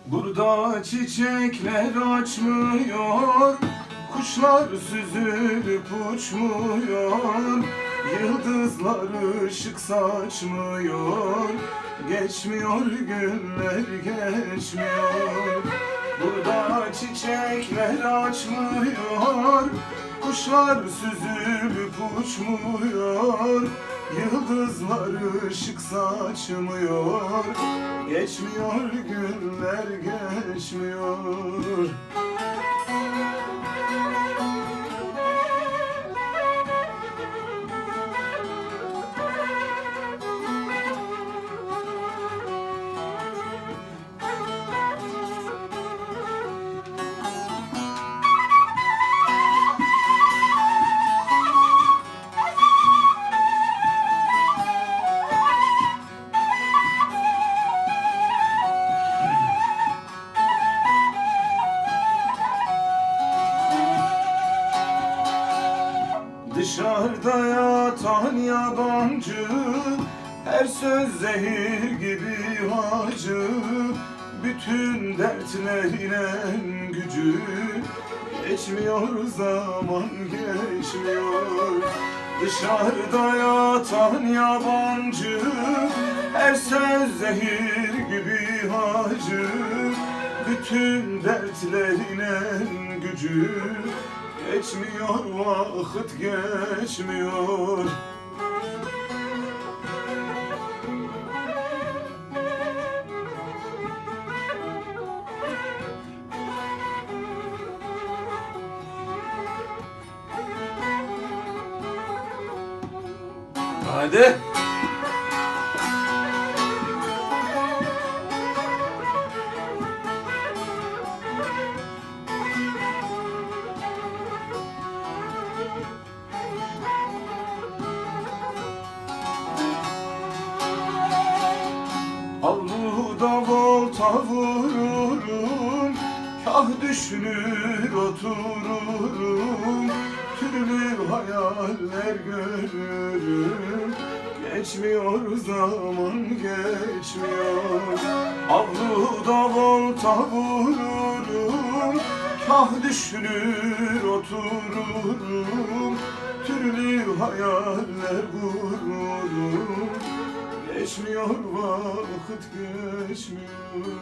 Burada çiçekler açmıyor, kuşlar süzülüp uçmuyor, yıldızlar ışık saçmıyor, geçmiyor günler geçmiyor. Burada çiçekler açmıyor, kuşlar süzülüp uçmuyor, yıldızlar ışık saçmıyor, geçmiyor günler geçmiyor. Dışarıda yatan yabancı, her söz zehir gibi acı, bütün dertlerine gücü, geçmiyor zaman geçmiyor. Dışarıda yatan yabancı, her söz zehir gibi acı, bütün dertlerine gücü, geçmiyor vakit geçmiyor. Hadi. Avluda volta vururum, kah düşünür otururum, türlü hayaller görürüm, geçmiyor zaman geçmiyor. Avluda volta vururum, kah düşünür otururum, türlü hayaller kururum, geçmiyor vakit geçmiyor.